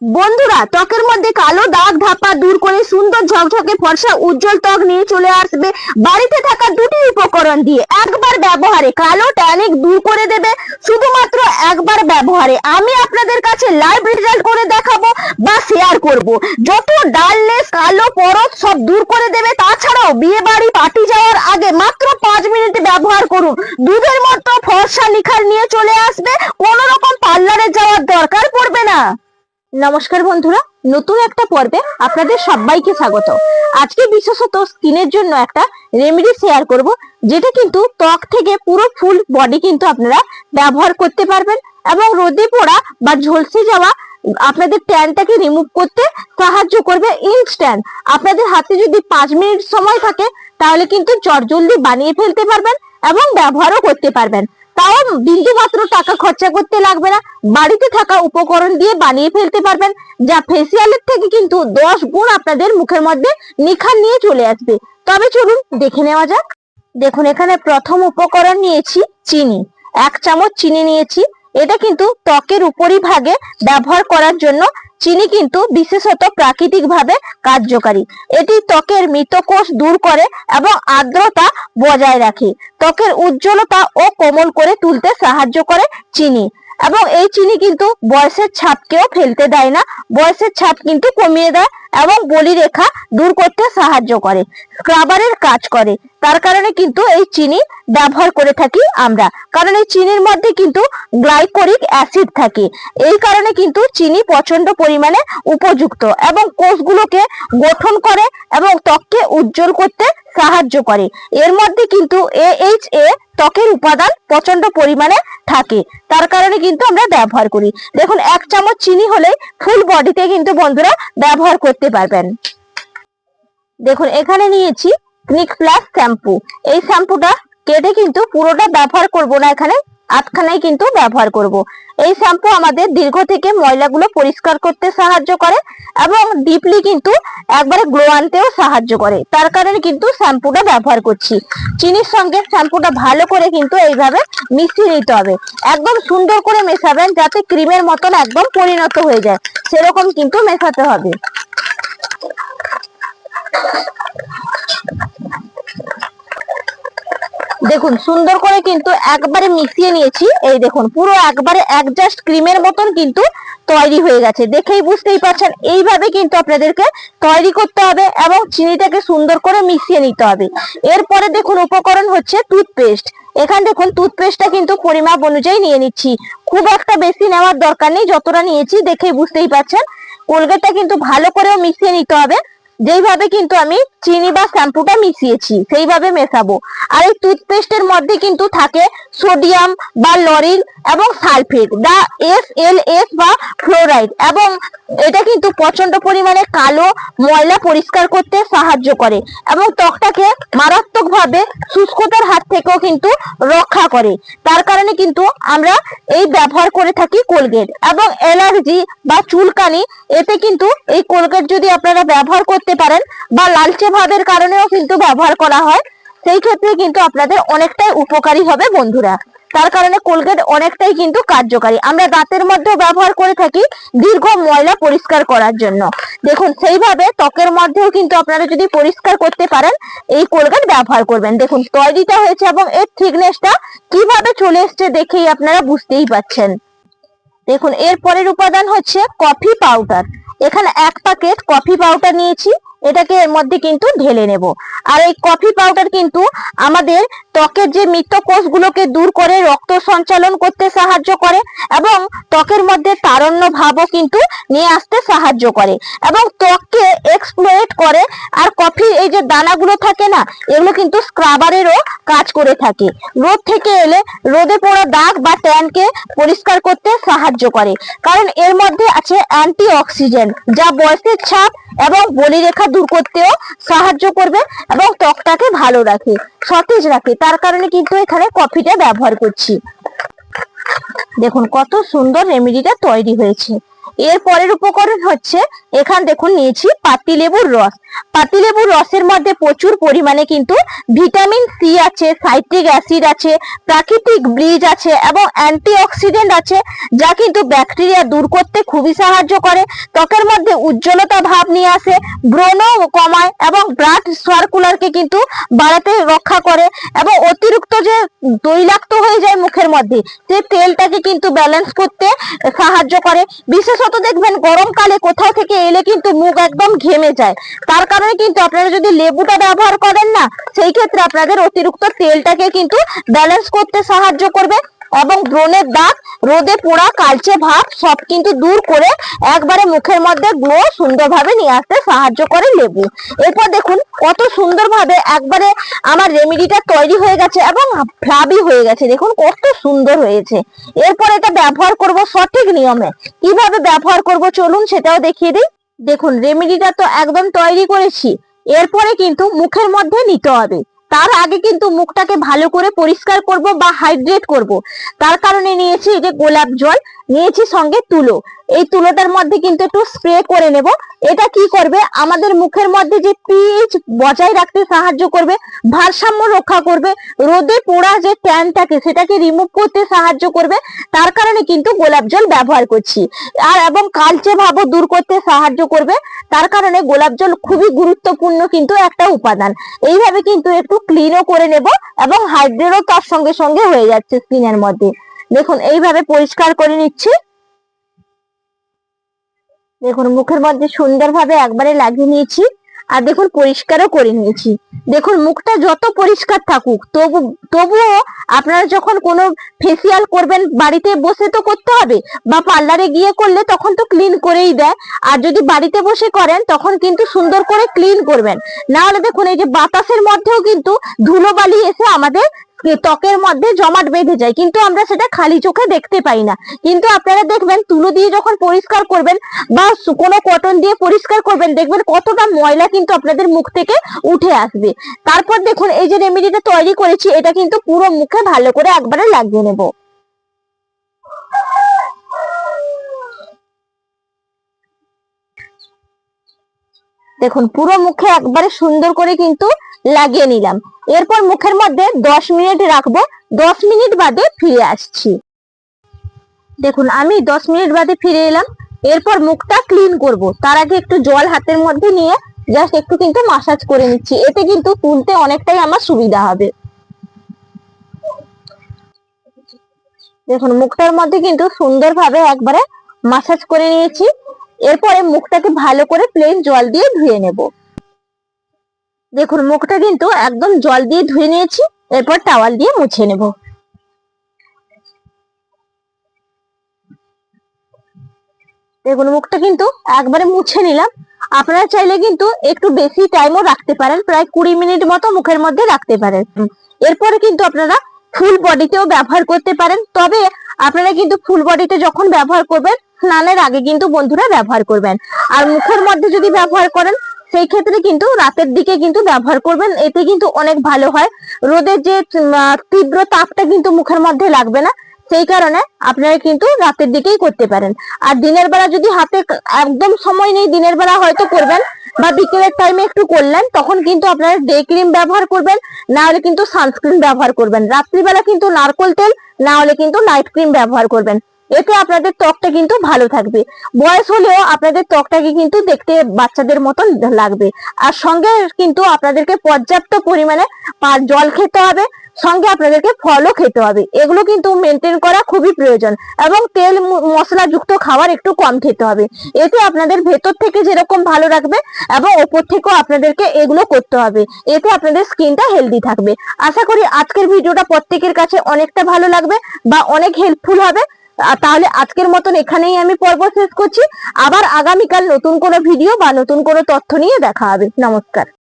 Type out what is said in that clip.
বন্ধুরা, ত্বকের মধ্যে কালো দাগ ধাপা দূর করে সুন্দর ঝকঝকে ফর্সা উজ্জ্বল ত্বক নিয়ে চলে আসবে বাড়িতে থাকা দুটি উপকরণ দিয়ে। একবার ব্যবহারে কালো ট্যানিক দূর করে দেবে শুধুমাত্র একবার ব্যবহারে। আমি আপনাদের কাছে লাইভ রেজাল্ট করে দেখাবো বা শেয়ার করব। যত ডালনেস কালো পরত সব দূর করে দেবে। তাছাড়াও বিয়ে বাড়ি পার্টি যাওয়ার আগে মাত্র 5 মিনিট ব্যবহার করুন, দুধের মতো ফর্সা নিখার নিয়ে চলে আসবে। কোনো রকম পার্লারে যাওয়ার দরকার পড়বে না। নমস্কার বন্ধুরা, নতুন একটা পর্বে আপনাদের সবাইকে স্বাগত। আজকে বিশেষত স্কিনের জন্য একটা রেমেডি শেয়ার করব, যেটা কিন্তু ত্বক থেকে পুরো ফুল বডি কিন্তু আপনারা ব্যবহার করতে পারবেন এবং রোদে পোড়া বা ঝলসে যাওয়া আপনাদের ট্যানটাকে রিমুভ করতে সাহায্য করবে ইনস্ট্যান্ট। আপনাদের হাতে যদি 5 মিনিট সময় থাকে তাহলে কিন্তু চটজলদি বানিয়ে ফেলতে পারবেন এবং ব্যবহারও করতে পারবেন। তাও বিন্দু মাত্র টাকা খরচা করতে লাগবে না, বাড়িতে থাকা উপকরণ দিয়ে বানিয়ে ফেলতে পারবেন, যা ফেসিয়ালের থেকে কিন্তু 10 গুণ আপনাদের মুখের মধ্যে নিখার নিয়ে চলে আসবে। তবে চলুন দেখে নেওয়া যাক। দেখুন, এখানে প্রথম উপকরণ নিয়েছি চিনি। 1 চামচ চিনি নিয়েছি। এটা কিন্তু ত্বকের উপরিভাগে ব্যবহার করার জন্য। চিনি কিন্তু বিশেষত প্রাকৃতিক ভাবে কার্যকারী। এটি ত্বকের মৃত কোষ দূর করে এবং আর্দ্রতা বজায় রাখে। ত্বকের উজ্জ্বলতা ও কোমল করে তুলতে সাহায্য করে চিনি। এবং এই চিনি কিন্তু বয়সের ছাপকেও ফেলতে দেয় না, বয়সের ছাপ কিন্তু কমিয়ে দেয় এবং বলিরেখা দূর করতে সাহায্য করে, স্ক্রাবারের কাজ করে। তার কারণে কিন্তু এই চিনি ব্যবহার করে থাকি আমরা, কারণ এই চিনির মধ্যে কিন্তু গ্লাইকোরিক অ্যাসিড থাকে। এই কারণে কিন্তু চিনি প্রচন্ড পরিমাণে উপযুক্ত এবং কোষগুলোকে গঠন করে এবং ত্বককে উজ্জ্বল করতে সাহায্য করে। এর মধ্যে কিন্তু AHA ত্বকের উপাদান প্রচন্ড পরিমাণে থাকে, তার কারণে কিন্তু আমরা ব্যবহার করি। দেখুন, 1 চামচ চিনি হলে ফুল বডিতে কিন্তু বন্ধুরা ব্যবহার করতে পারবেন। দেখুন, এখানে নিয়েছি ক্লিনিক প্লাস শ্যাম্পু। এই শ্যাম্পুটা কেটে কিন্তু পুরোটা ব্যবহার করব না, এখানে আধখানাই কিন্তু ব্যবহার করব। এই শ্যাম্পু আমাদের দীর্ঘ থেকে ময়লাগুলো পরিষ্কার করতে সাহায্য করে এবং ডিপলি কিন্তু একবারে গ্লো আনতেও সাহায্য করে। তার কারণে কিন্তু শ্যাম্পুটা ব্যবহার করছি। চিনির সঙ্গে শ্যাম্পুটা ভালো করে কিন্তু এইভাবে মিশিয়ে নিতে হবে। একদম সুন্দর করে মেশাবেন যাতে ক্রিমের মতন একদম পরিণত হয়ে যায়, সেরকম কিন্তু মেশাতে হবে। দেখুন, সুন্দর করে কিন্তু একবারে মিশিয়ে নিয়েছি। এই দেখুন, পুরো একবারে অ্যাডজাস্ট ক্রিমের মতন কিন্তু তৈরি হয়ে গেছে। দেখেই বুঝতেই পারছেন, এইভাবে কিন্তু আপনাদেরকে তৈরি করতে হবে এবং চিনিটাকে সুন্দর করে মিশিয়ে নিতে হবে। এরপরে দেখুন, উপকরণ হচ্ছে টুথপেস্ট। এখানে দেখুন, টুথপেস্টটা কিন্তু পরিমাপ অনুযায়ী নিয়ে নিচ্ছি, খুব একটা বেশি নেওয়ার দরকার নেই, যতটা নিয়েছি দেখেই বুঝতেই পারছেন। কোলগেটটা কিন্তু ভালো করেও মিশিয়ে নিতে হবে, যেইভাবে কিন্তু আমি চিনি বা শ্যাম্পুটা মিশিয়েছি সেইভাবে মেশাবো। আর এই টুথপেস্টের মধ্যে কিন্তু থাকে সোডিয়াম বা লরিল এবং সালফেট বা SLS বা ফ্লোরাইড, এবং এটা কিন্তু প্রচন্ড পরিমাণে কালো ময়লা পরিষ্কার করতে সাহায্য করে এবং ত্বকটাকে মারাত্মকভাবে শুষ্কতার হাত থেকেও কিন্তু রক্ষা করে। তার কারণে কিন্তু আমরা এই ব্যবহার করে থাকি কোলগেট। এবং অ্যালার্জি বা চুলকানি, এতে কিন্তু এই কোলগেট যদি আপনারা ব্যবহার করতে পারেন বা লালচে ভাবের কারণেও কিন্তু ব্যবহার করা হয়, সেই ক্ষেত্রে কিন্তু আপনাদের অনেকটাই উপকারী হবে বন্ধুরা। তার কারণে কোলগেট অনেকটাই কিন্তু কার্যকারী। আমরা দাঁতের মধ্যে ব্যবহার করে থাকি দীর্ঘ ময়লা পরিষ্কার করার জন্য। দেখুন, সেইভাবে ত্বকের মধ্যেও কিন্তু আপনারা যদি পরিষ্কার করতে পারেন এই কোলগেট ব্যবহার করবেন। দেখুন, তৈরিটা হয়েছে এবং এর থিকনেসটা কিভাবে চলে এসছে দেখেই আপনারা বুঝতেই পাচ্ছেন। দেখুন, এর পরের উপাদান হচ্ছে কফি পাউডার। এখানে 1 প্যাকেট কফি পাউডার নিয়েছি, এটাকে এর মধ্যে কিন্তু ঢেলে নেব। আর এই কফি পাউডার কিন্তু আমাদের ত্বকের যে মৃত কোষগুলোকে দূর করে রক্ত সঞ্চালন করতে সাহায্য করে এবং ত্বকের মধ্যে তারণ্য ভাবও কিন্তু নিয়ে আসতে সাহায্য করে এবং ত্বককে এক্সপ্লোয়েট করে। আর কফির এই যে দানাগুলো থাকে না, এগুলো কিন্তু স্ক্রাবারেরও কাজ করে থাকে। রোদ থেকে এলে রোদে পড়া দাগ বা ট্যানকে পরিষ্কার করতে সাহায্য করে, কারণ এর মধ্যে আছে অ্যান্টিঅক্সিডেন্ট, যা বয়সের ছাপ এবং বলিরেখা দূর করতেও সাহায্য করবে এবং ত্বকটাকে ভালো রাখে, সতেজ রাখে। তার কারণে কিন্তু এখানে কফিটা ব্যবহার করছি। দেখুন, কত সুন্দর রেমেডিটা তৈরি হয়েছে। এর পরের উপকরণ হচ্ছে, এখানে দেখুন নিয়েছি পাতিলেবুর রস। পাতিলেবুর রসের মধ্যে প্রচুর পরিমাণে কিন্তু ভিটামিন সি আছে, সাইট্রিক অ্যাসিড আছে, প্রাকৃতিক ব্লিচ আছে এবং অ্যান্টিঅক্সিডেন্ট আছে, যা কিন্তু ব্যাকটেরিয়া দূর করতে খুবই সাহায্য করে, ত্বকের মধ্যে উজ্জ্বলতা ভাব নিয়ে আসে, ব্রণ কমায় এবং ব্লাড সার্কুলারকে কিন্তু বাড়াতে রক্ষা করে এবং অতিরিক্ত যে তৈলাক্ত হয়ে যায় মুখের মধ্যে সেই তেলটাকে কিন্তু ব্যালেন্স করতে সাহায্য করে। বিশেষত দেখবেন গরমকালে কোথাও থেকে এলে কিন্তু মুখ একদম ঘেমে যায়, তার কারণে কিন্তু আপনারা যদি লেবুটা ব্যবহার করেন না, সেই ক্ষেত্রে আপনাদের অতিরিক্ত তেলটাকে কিন্তু ব্যালেন্স করতে সাহায্য করবে এবং ব্রণের দাগ, রোদে পোড়া, কালচে ভাব সব কিন্তু দূর করে একবারে মুখের মধ্যে গ্লো সুন্দরভাবে নিয়ে আসতে সাহায্য করে লেবু। এরপর দেখুন কত সুন্দরভাবে একবারে আমার রেমেডিটা তৈরি হয়ে গেছে এবং ফ্লাবি হয়ে গেছে, দেখুন কত সুন্দর হয়েছে। এরপর এটা ব্যবহার করব সঠিক নিয়মে। কিভাবে ব্যবহার করব চলুন সেটাও দেখিয়ে দিই। দেখুন রেমেডিটা তো একদম তৈরি করেছি, এরপরে কিন্তু মুখের মধ্যে নিতে হবে। তার আগে কিন্তু মুখটাকে ভালো করে পরিষ্কার করব বা হাইড্রেট করব, তার কারণে নিয়েছি এই যে গোলাপ জল, নিয়েছি সঙ্গে তুলো। এই তুলোটার মধ্যে কিন্তু একটু স্প্রে করে নেব। এটা কি করবে, আমাদের মুখের মধ্যে যে পিএইচ বজায় রাখতে সাহায্য করবে, ভারসাম্য রক্ষা করবে, রোদে পোড়া যে ট্যানটাকে সেটাকে রিমুভ করতে সাহায্য করবে, তার কারণে কিন্তু গোলাপ জল ব্যবহার করছি। আর এবং কালচে ভাবও দূর করতে সাহায্য করবে, তার কারণে গোলাপ জল খুবই গুরুত্বপূর্ণ কিন্তু একটা উপাদান। এইভাবে কিন্তু একটু ক্লিনও করে নেব এবং হাইড্রেটও তার সঙ্গে সঙ্গে হয়ে যাচ্ছে স্কিনের মধ্যে। দেখুন এইভাবে পরিষ্কার করে নিচ্ছি। দেখুন মুখের মধ্যে সুন্দরভাবে একবারে লাগিয়ে নিয়েছি আর দেখুন পরিষ্কারও করে নিয়েছি। দেখুন মুখটা যত পরিষ্কার থাকুক তবুও আপনারা যখন কোনো ফেসিয়াল করবেন, বাড়িতে বসে তো করতে হবে বা পার্লারে গিয়ে করলে তখন তো ক্লিন করেই দেয়, আর যদি বাড়িতে বসে করেন তখন কিন্তু সুন্দর করে ক্লিন করবেন। না হলে দেখুন এই যে বাতাসের মধ্যেও কিন্তু ধুলোবালি এসে আমাদের ত্বকের মধ্যে জমাট বেঁধে যায়, কিন্তু আমরা সেটা খালি চোখে দেখতে পাই না। কিন্তু আপনারা দেখবেন তুলো দিয়ে যখন পরিষ্কার করবেন বা কোনো কটন দিয়ে পরিষ্কার করবেন, দেখবেন কতটা ময়লা কিন্তু আপনাদের মুখ থেকে উঠে আসবে। তারপর দেখুন এই যে রেমেডিটা তৈরি করেছি, এটা কিন্তু পুরো মুখে ভালো করে একবারে লাগিয়ে নেব। দেখুন পুরো মুখে একবারে সুন্দর করে কিন্তু লাগিয়ে নিলাম। এরপর মুখের মধ্যে 10 মিনিট রাখবো, 10 মিনিট বাদে ফিরে আসছি। দেখুন আমি 10 মিনিট বাদে ফিরে এলাম। এরপর মুখটা ক্লিন করব, তার আগে একটু জল হাতের মধ্যে নিয়ে জাস্ট একটু কিন্তু মাসাজ করে নিচ্ছি, এতে কিন্তু তুলতে অনেকটাই আমার সুবিধা হবে। দেখুন মুখটার মধ্যে কিন্তু সুন্দরভাবে একবারে মাসাজ করে নিয়েছি। এরপরে মুখটাকে ভালো করে প্লেন জল দিয়ে ধুয়ে নেব। দেখুন মুখটা কিন্তু একদম জল দিয়ে ধুয়ে নিয়েছি, এরপর টাওয়াল দিয়ে মুছে নেব। দেখুন মুখটা কিন্তু একবারে মুছে নিলাম। আপনারা চাইলে কিন্তু একটু বেশি টাইমও রাখতে পারেন, প্রায় 20 মিনিট মতো মুখের মধ্যে রাখতে পারেন। এরপরে কিন্তু আপনারা ফুল বডিতেও ব্যবহার করতে পারেন, তবে আপনারা কিন্তু ফুল বডিতে যখন ব্যবহার করবেন স্নানের আগে কিন্তু বন্ধুরা ব্যবহার করবেন। আর মুখের মধ্যে যদি ব্যবহার করেন সেই ক্ষেত্রে কিন্তু রাতের দিকে কিন্তু ব্যবহার করবেন, এতে কিন্তু অনেক ভালো হয়। রোদের যে তীব্র তাপটা কিন্তু মুখের মধ্যে লাগবে না, সেই কারণে আপনারা কিন্তু রাতের দিকেই করতে পারেন। আর দিনের বেলা যদি হাতে একদম সময় নেই, দিনের বেলা হয়তো করবেন বা বিকেলের টাইমে একটু করলেন, তখন কিন্তু আপনারা ডে ক্রিম ব্যবহার করবেন, না হলে কিন্তু সানস্ক্রিন ব্যবহার করবেন। রাত্রিবেলা কিন্তু নারকেল তেল, না হলে কিন্তু নাইট ক্রিম ব্যবহার করবেন, এতে আপনাদের ত্বকটা কিন্তু ভালো থাকবে। বয়স হলেও আপনাদের ত্বকটাকে কিন্তু দেখতে বাচ্চাদের মতন লাগবে। আর সঙ্গে কিন্তু আপনাদেরকে পর্যাপ্ত পরিমাণে জল খেতে হবে, সঙ্গে আপনাদেরকে ফলও খেতে হবে। এগুলো কিন্তু মেনটেন করা খুবই প্রয়োজন এবং তেল মশলা যুক্ত খাবার একটু কম খেতে হবে। এতে আপনাদের ভেতর থেকে যেরকম ভালো রাখবে এবং ওপর থেকেও আপনাদেরকে এগুলো করতে হবে, এতে আপনাদের স্কিনটা হেলদি থাকবে। আশা করি আজকের ভিডিওটা প্রত্যেকের কাছে অনেকটা ভালো লাগবে বা অনেক হেল্পফুল হবে। তাহলে আজকের মতন এখানেই আমি পর্ব শেষ করছি। আবার আগামীকাল নতুন কোনো ভিডিও বা নতুন কোনো তথ্য নিয়ে দেখা হবে। নমস্কার।